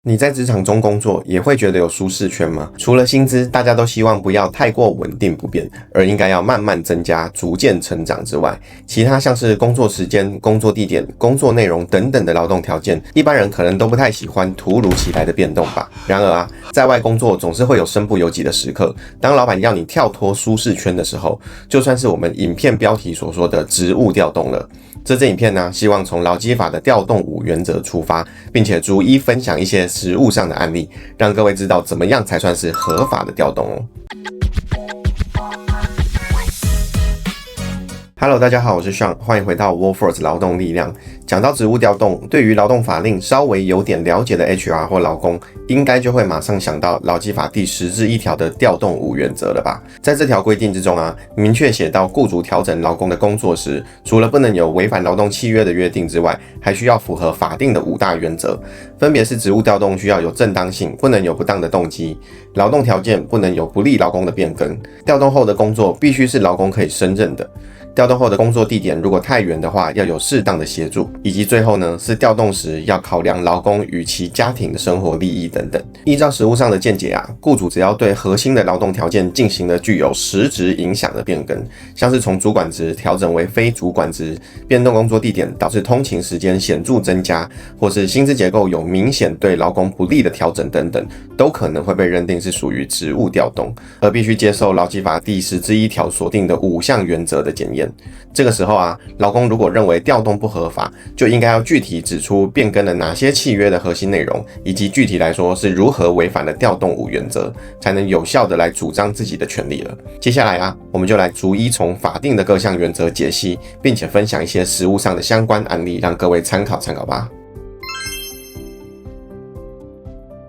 你在职场中工作也会觉得有舒适圈吗？除了薪资，大家都希望不要太过稳定不变，而应该要慢慢增加、逐渐成长之外，其他像是工作时间、工作地点、工作内容等等的劳动条件，一般人可能都不太喜欢突如其来的变动吧。然而啊，在外工作总是会有身不由己的时刻，当老板要你跳脱舒适圈的时候，就算是我们影片标题所说的职务调动了。这支影片呢，希望从劳基法的调动5原则出发，并且逐一分享一些实务上的案例，让各位知道怎么样才算是合法的调动哦。Hello， 大家好，我是 Sean， 欢迎回到 Workforce 劳动力量。讲到职务调动，对于劳动法令稍微有点了解的 HR 或劳工，应该就会马上想到劳基法第10至1条的调动5原则了吧？在这条规定之中啊，明确写到雇主调整劳工的工作时，除了不能有违反劳动契约的约定之外，还需要符合法定的5大原则，分别是职务调动需要有正当性，不能有不当的动机；劳动条件不能有不利劳工的变更；调动后的工作必须是劳工可以胜任的。调动后的工作地点如果太远的话，要有适当的协助，以及最后呢是调动时要考量劳工与其家庭的生活利益等等。依照实务上的见解啊，雇主只要对核心的劳动条件进行了具有实质影响的变更，像是从主管职调整为非主管职，变动工作地点导致通勤时间显著增加，或是薪资结构有明显对劳工不利的调整等等，都可能会被认定是属于职务调动，而必须接受劳基法第10至1条所定的5项原则的检验。这个时候啊，劳工如果认为调动不合法，就应该要具体指出变更了哪些契约的核心内容，以及具体来说是如何违反了调动5原则，才能有效的来主张自己的权利了。接下来啊，我们就来逐一从法定的各项原则解析，并且分享一些实务上的相关案例，让各位参考参考吧。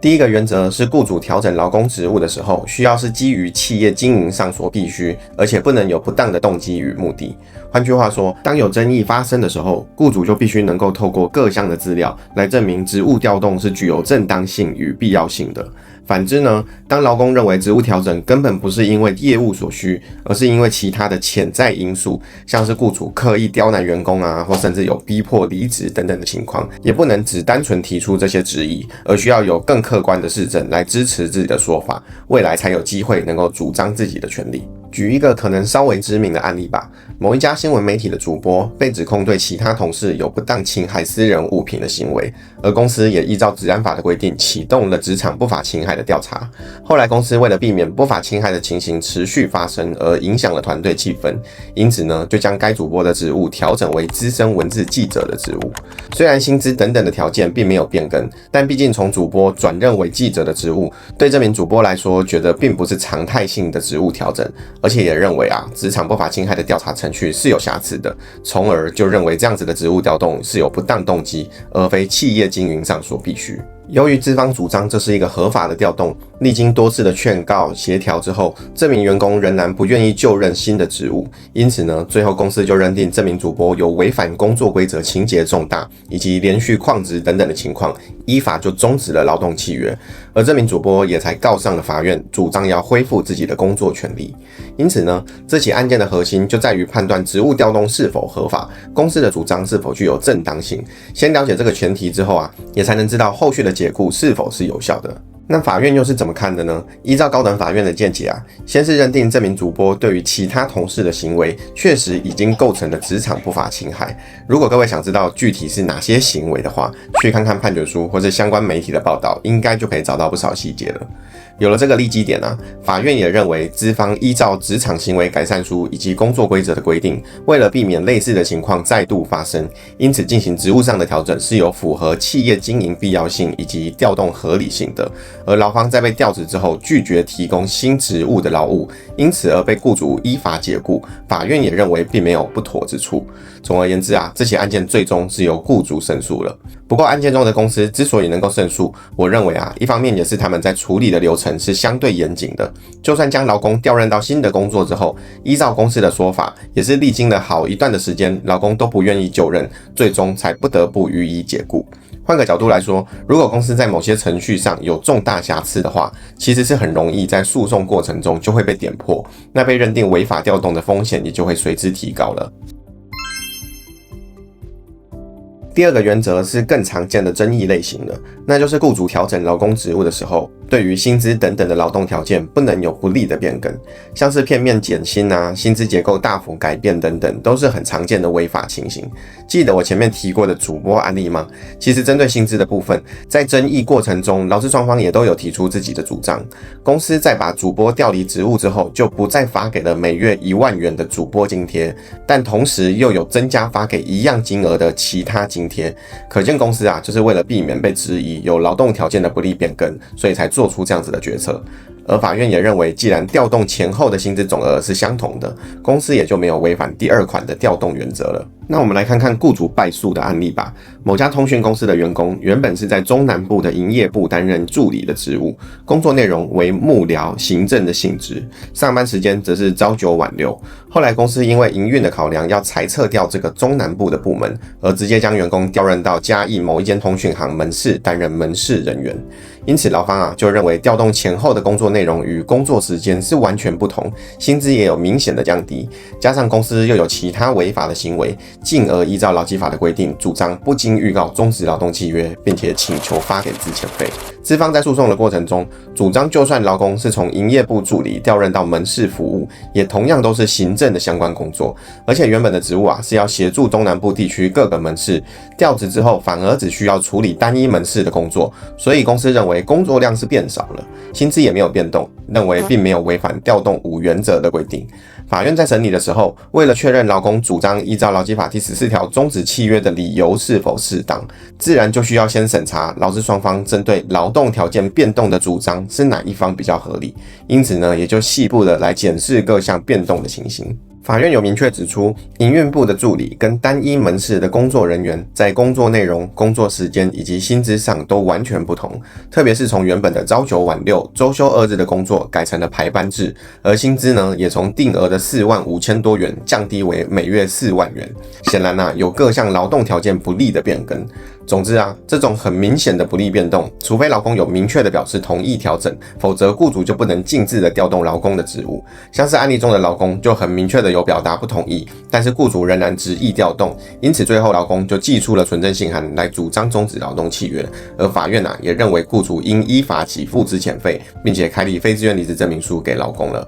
第一个原则是雇主调整劳工职务的时候，需要是基于企业经营上所必须，而且不能有不当的动机与目的。换句话说，当有争议发生的时候，雇主就必须能够透过各项的资料来证明职务调动是具有正当性与必要性的。反之呢，当劳工认为职务调整根本不是因为业务所需，而是因为其他的潜在因素，像是雇主刻意刁难员工啊，或甚至有逼迫离职等等的情况，也不能只单纯提出这些质疑，而需要有更客观的事证来支持自己的说法，未来才有机会能够主张自己的权利。举一个可能稍微知名的案例吧，某一家新闻媒体的主播被指控对其他同事有不当侵害私人物品的行为，而公司也依照职安法的规定启动了职场不法侵害的调查。后来公司为了避免不法侵害的情形持续发生而影响了团队气氛，因此呢就将该主播的职务调整为资深文字记者的职务。虽然薪资等等的条件并没有变更，但毕竟从主播转任为记者的职务，对这名主播来说觉得并不是常态性的职务调整，而且也认为啊职场不法侵害的调查程序是有瑕疵的，从而就认为这样子的职务调动是有不当动机，而非企业经营上所必须。由于资方主张这是一个合法的调动，历经多次的劝告协调之后，这名员工仍然不愿意就任新的职务，因此呢，最后公司就认定这名主播有违反工作规则情节重大，以及连续旷职等等的情况，依法就终止了劳动契约，而这名主播也才告上了法院，主张要恢复自己的工作权利。因此呢，这起案件的核心就在于判断职务调动是否合法，公司的主张是否具有正当性。先了解这个前提之后啊，也才能知道后续的解雇是否是有效的。那法院又是怎么看的呢？依照高等法院的见解啊，先是认定这名主播对于其他同事的行为确实已经构成了职场不法侵害。如果各位想知道具体是哪些行为的话，去看看判决书或是相关媒体的报道，应该就可以找到不少细节了。有了这个立基点啊，法院也认为资方依照职场行为改善书以及工作规则的规定，为了避免类似的情况再度发生，因此进行职务上的调整是有符合企业经营必要性以及调动合理性的。而劳方在被调职之后拒绝提供新职务的劳务，因此而被雇主依法解雇，法院也认为并没有不妥之处。总而言之啊，这起案件最终是由雇主胜诉了。不过案件中的公司之所以能够胜诉，我认为啊，一方面也是他们在处理的流程是相对严谨的，就算将劳工调任到新的工作之后，依照公司的说法，也是历经了好一段的时间，劳工都不愿意就任，最终才不得不予以解雇。换个角度来说，如果公司在某些程序上有重大瑕疵的话，其实是很容易在诉讼过程中就会被点破，那被认定违法调动的风险也就会随之提高了。第二个原则是更常见的争议类型的，那就是雇主调整劳工职务的时候，对于薪资等等的劳动条件不能有不利的变更，像是片面减薪啊、薪资结构大幅改变等等，都是很常见的违法情形。记得我前面提过的主播案例吗？其实针对薪资的部分，在争议过程中，劳资双方也都有提出自己的主张。公司在把主播调离职务之后，就不再发给了每月1万元的主播津贴，但同时又有增加发给一样金额的其他津贴，可见公司啊，就是为了避免被质疑有劳动条件的不利变更，所以才做出这样子的决策。而法院也认为，既然调动前后的薪资总额是相同的，公司也就没有违反第2款的调动原则了。那我们来看看雇主败诉的案例吧。某家通讯公司的员工原本是在中南部的营业部担任助理的职务，工作内容为幕僚、行政的性质，上班时间则是朝9晚6。后来公司因为营运的考量，要裁撤掉这个中南部的部门，而直接将员工调任到嘉义某一间通讯行门市担任门市人员。因此劳方就认为调动前后的工作内容与工作时间是完全不同，薪资也有明显的降低，加上公司又有其他违法的行为，进而依照劳基法的规定，主张不经预告终止劳动契约，并且请求发给资遣费。资方在诉讼的过程中，主张就算劳工是从营业部助理调任到门市服务，也同样都是行政的相关工作，而且原本的职务是要协助东南部地区各个门市，调职之后反而只需要处理单一门市的工作，所以公司认为工作量是变少了，薪资也没有变动，认为并没有违反调动5原则的规定。法院在审理的时候，为了确认劳工主张依照劳基法第14条终止契约的理由是否适当，自然就需要先审查劳资双方针对劳动条件变动的主张是哪一方比较合理，因此呢，也就细部的来检视各项变动的情形。法院有明确指出，营运部的助理跟单一门市的工作人员在工作内容、工作时间以及薪资上都完全不同，特别是从原本的朝9晚6、周休2日的工作改成了排班制，而薪资呢也从定额的45000多元降低为每月4万元。显然有各项劳动条件不利的变更。总之这种很明显的不利变动，除非劳工有明确的表示同意调整，否则雇主就不能径自的调动劳工的职务。像是案例中的劳工就很明确的有表达不同意，但是雇主仍然执意调动，因此最后劳工就寄出了存证信函来主张终止劳动契约。而法院也认为雇主应依法给付资遣费，并且开立非自愿离职证明书给劳工了。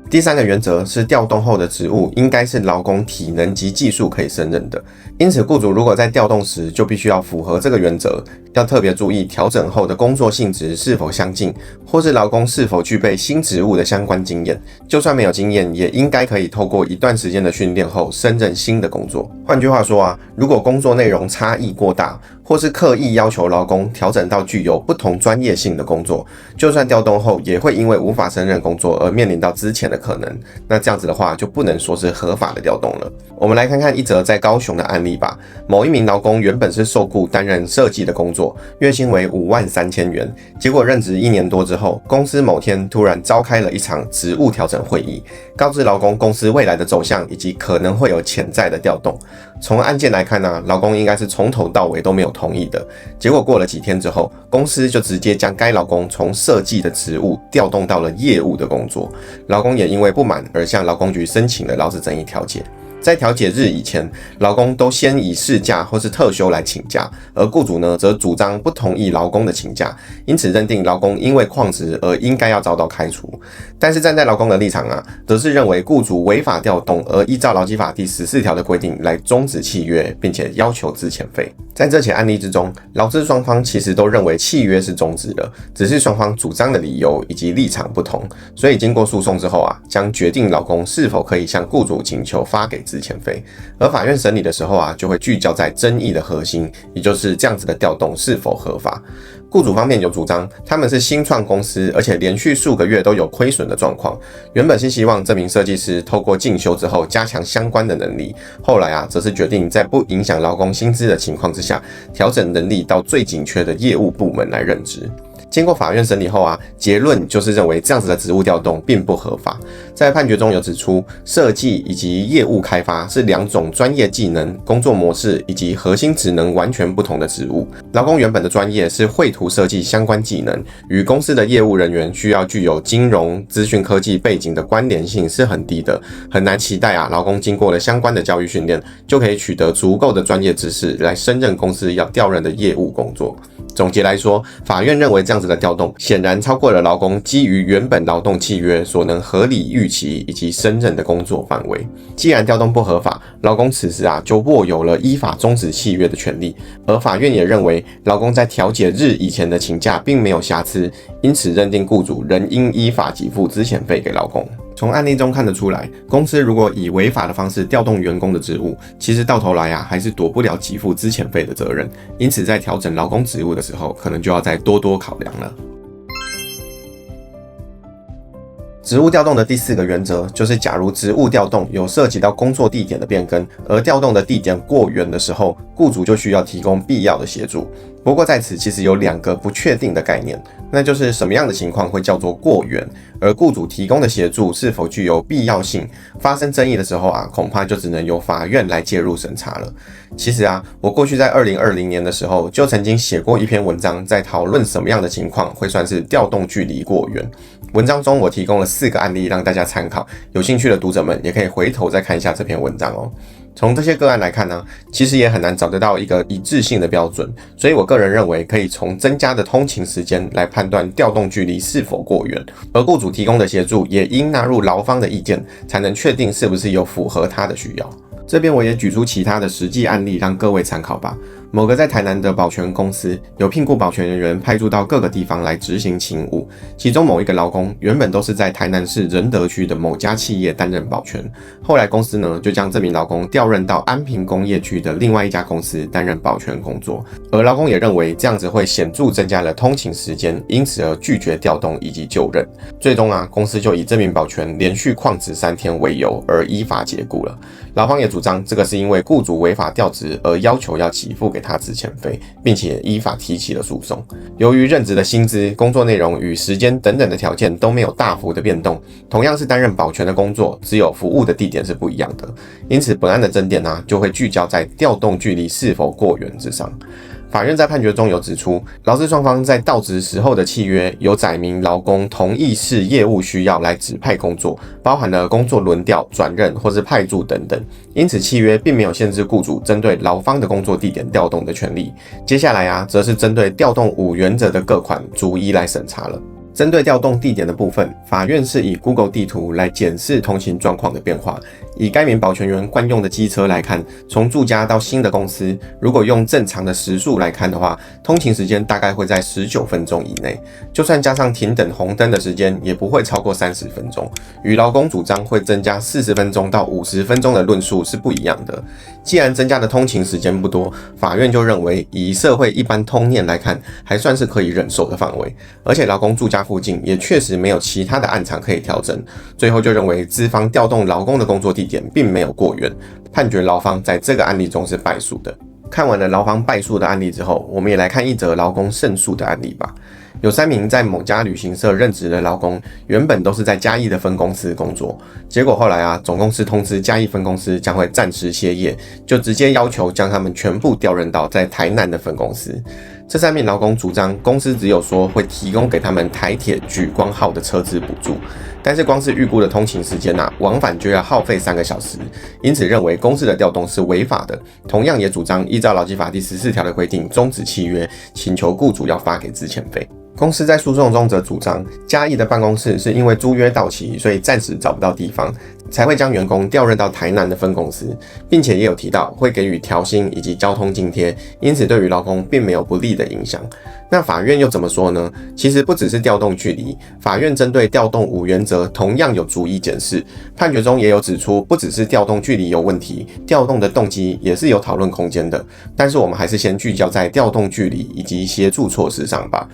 第3个原则是调动后的职务应该是劳工体能及技术可以胜任的，因此雇主如果在调动时就必须要符合这个原则，要特别注意调整后的工作性质是否相近，或是劳工是否具备新职务的相关经验，就算没有经验，也应该可以透过一段时间的训练后胜任新的工作。换句话说如果工作内容差异过大，或是刻意要求劳工调整到具有不同专业性的工作，就算调动后也会因为无法胜任工作而面临到资遣的可能，那这样子的话就不能说是合法的调动了。我们来看看一则在高雄的案例吧。某一名劳工原本是受雇担任设计的工作，月薪为53000元，结果任职1年多之后，公司某天突然召开了一场职务调整会议，告知劳工公司未来的走向以及可能会有潜在的调动。从案件来看劳工应该是从头到尾都没有同意的。结果过了几天之后，公司就直接将该劳工从设计的职务调动到了业务的工作。劳工也因为不满而向劳工局申请了劳资争议调解。在调解日以前，劳工都先以事假或是特休来请假，而雇主呢则主张不同意劳工的请假，因此认定劳工因为旷职而应该要遭到开除。但是站在劳工的立场则是认为雇主违法调动，而依照劳基法第14条的规定来终止契约，并且要求资遣费。在这起案例之中，劳资双方其实都认为契约是终止了，只是双方主张的理由以及立场不同，所以经过诉讼之后将决定劳工是否可以向雇主请求发给资遣费。而法院审理的时候就会聚焦在争议的核心，也就是这样子的调动是否合法。雇主方面有主张，他们是新创公司，而且连续数个月都有亏损的状况。原本是希望这名设计师透过进修之后加强相关的能力，后来则是决定在不影响劳工薪资的情况之下，调整能力到最紧缺的业务部门来任职。经过法院审理后啊，结论就是认为这样子的职务调动并不合法。在判决中有指出，设计以及业务开发是两种专业技能、工作模式以及核心职能完全不同的职务。劳工原本的专业是绘图设计相关技能，与公司的业务人员需要具有金融、资讯科技背景的关联性是很低的，很难期待劳工经过了相关的教育训练，就可以取得足够的专业知识来胜任公司要调任的业务工作。总结来说，法院认为这样子的调动显然超过了劳工基于原本劳动契约所能合理预期以及胜任的工作范围。既然调动不合法，劳工此时就握有了依法终止契约的权利，而法院也认为劳工在调解日以前的请假并没有瑕疵，因此认定雇主仍应依法给付资遣费给劳工。从案例中看得出来，公司如果以违法的方式调动员工的职务，其实到头来还是躲不了给付资遣费的责任。因此，在调整劳工职务的时候，可能就要再多多考量了。职务调动的第4个原则就是，假如职务调动有涉及到工作地点的变更，而调动的地点过远的时候，雇主就需要提供必要的协助。不过在此其实有2个不确定的概念，那就是什么样的情况会叫做过远，而雇主提供的协助是否具有必要性。发生争议的时候恐怕就只能由法院来介入审查了。其实我过去在2020年的时候就曾经写过一篇文章，在讨论什么样的情况会算是调动距离过远。文章中我提供了4个案例让大家参考，有兴趣的读者们也可以回头再看一下这篇文章哦。从这些个案来看呢，其实也很难找得到一个一致性的标准，所以我个人认为可以从增加的通勤时间来判断调动距离是否过远，而雇主提供的协助也应纳入劳方的意见，才能确定是不是有符合他的需要。这边我也举出其他的实际案例让各位参考吧。某个在台南的保全公司有聘雇保全人员派驻到各个地方来执行勤务，其中某一个劳工原本都是在台南市仁德区的某家企业担任保全，后来公司呢就将这名劳工调任到安平工业区的另外一家公司担任保全工作，而劳工也认为这样子会显著增加了通勤时间，因此而拒绝调动以及就任。最终公司就以这名保全连续旷职3天为由而依法解雇了。劳方也主张这个是因为雇主违法调职而要求要给付给他资遣费，并且依法提起了诉讼。由于任职的薪资、工作内容与时间等等的条件都没有大幅的变动，同样是担任保全的工作，只有服务的地点是不一样的，因此本案的争点就会聚焦在调动距离是否过远之上。法院在判决中有指出，劳资双方在到职时候的契约有载明劳工同意视业务需要来指派工作，包含了工作轮调、转任或是派驻等等，因此契约并没有限制雇主针对劳方的工作地点调动的权利。接下来则是针对调动5原则的各款逐一来审查了。针对调动地点的部分，法院是以 Google 地图来检视通勤状况的变化。以该名保全员惯用的机车来看，从住家到新的公司，如果用正常的时速来看的话，通勤时间大概会在19分钟以内，就算加上停等红灯的时间，也不会超过30分钟。与劳工主张会增加40分钟到50分钟的论述是不一样的。既然增加的通勤时间不多，法院就认为以社会一般通念来看，还算是可以忍受的范围。而且劳工住家附近也确实没有其他的案场可以调整，最后就认为资方调动劳工的工作地点并没有过远，判决劳方在这个案例中是败诉的。看完了劳方败诉的案例之后，我们也来看一则劳工胜诉的案例吧。有3名在某家旅行社任职的劳工，原本都是在嘉义的分公司工作，结果后来总公司通知嘉义分公司将会暂时歇业，就直接要求将他们全部调任到在台南的分公司。这3名劳工主张，公司只有说会提供给他们台铁莒光号的车资补助，但是光是预估的通勤时间往返就要耗费3个小时，因此认为公司的调动是违法的。同样也主张依照劳基法第14条的规定终止契约，请求雇主要发给资遣费。公司在诉讼中则主张，嘉义的办公室是因为租约到期，所以暂时找不到地方，才会将员工调任到台南的分公司，并且也有提到会给予调薪以及交通津贴，因此对于劳工并没有不利的影响。那法院又怎么说呢？其实不只是调动距离，法院针对调动5原则同样有逐一检视，判决中也有指出，不只是调动距离有问题，调动的动机也是有讨论空间的。但是我们还是先聚焦在调动距离以及协助措施上吧。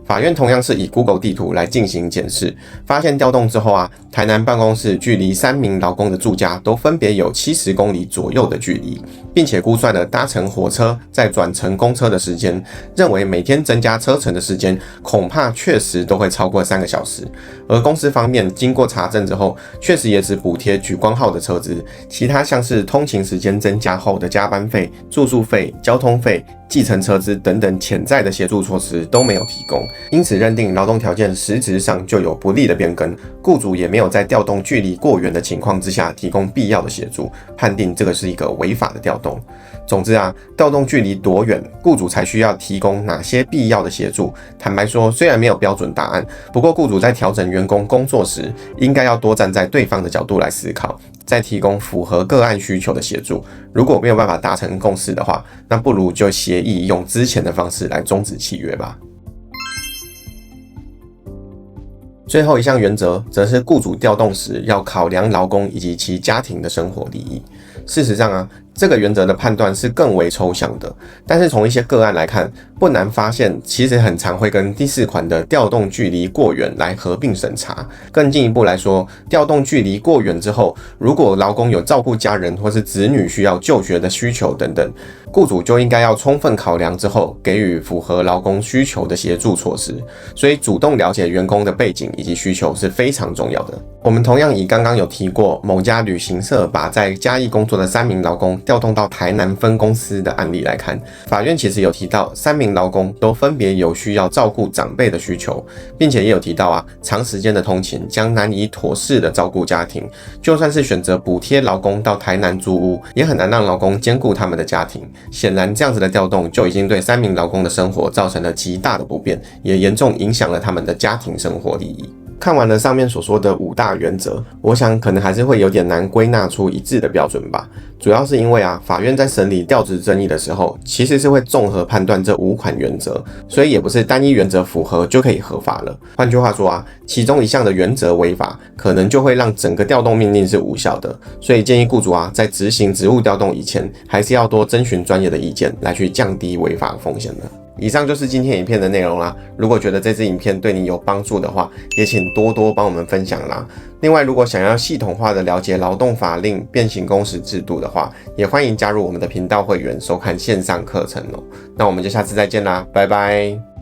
法院同样是以 Google 地图来进行检视，发现调动之后啊，台南办公室距离3名劳工的住家都分别有70公里左右的距离，并且估算了搭乘火车再转乘公车的时间，认为每天增加车程的时间恐怕确实都会超过3个小时。而公司方面经过查证之后，确实也只补贴莒光号的车资，其他像是通勤时间增加后的加班费、住宿费、交通费、计程车资等等潜在的协助措施都没有提供，因此认定劳动条件实质上就有不利的变更，雇主也没有在调动距离过远的情况之下提供必要的协助，判定这个是一个违法的调动。总之啊，调动距离多远，雇主才需要提供哪些必要的协助？坦白说，虽然没有标准答案，不过雇主在调整员工工作时，应该要多站在对方的角度来思考，再提供符合个案需求的协助。如果没有办法达成共识的话，那不如就协议用之前的方式来终止契约吧。最后一项原则，则是雇主调动时要考量劳工以及其家庭的生活利益。事实上啊，这个原则的判断是更为抽象的，但是从一些个案来看，不难发现，其实很常会跟第4款的调动距离过远来合并审查。更进一步来说，调动距离过远之后，如果劳工有照顾家人或是子女需要就学的需求等等，雇主就应该要充分考量之后，给予符合劳工需求的协助措施。所以主动了解员工的背景以及需求是非常重要的。我们同样以刚刚有提过某家旅行社把在嘉义工作的3名劳工调动到台南分公司的案例来看，法院其实有提到3名劳工都分别有需要照顾长辈的需求，并且也有提到啊，长时间的通勤将难以妥适的照顾家庭，就算是选择补贴劳工到台南租屋，也很难让劳工兼顾他们的家庭。显然这样子的调动就已经对3名劳工的生活造成了极大的不便，也严重影响了他们的家庭生活利益。看完了上面所说的5大原则，我想可能还是会有点难归纳出一致的标准吧。主要是因为啊，法院在审理调职争议的时候，其实是会综合判断这5款原则，所以也不是单一原则符合就可以合法了。换句话说啊，其中一项的原则违法，可能就会让整个调动命令是无效的。所以建议雇主啊，在执行职务调动以前，还是要多征询专业的意见，来去降低违法风险的。以上就是今天影片的内容啦。如果觉得这支影片对你有帮助的话，也请多多帮我们分享啦。另外，如果想要系统化的了解劳动法令、变形工时制度的话，也欢迎加入我们的频道会员，收看线上课程哦。那我们就下次再见啦，拜拜。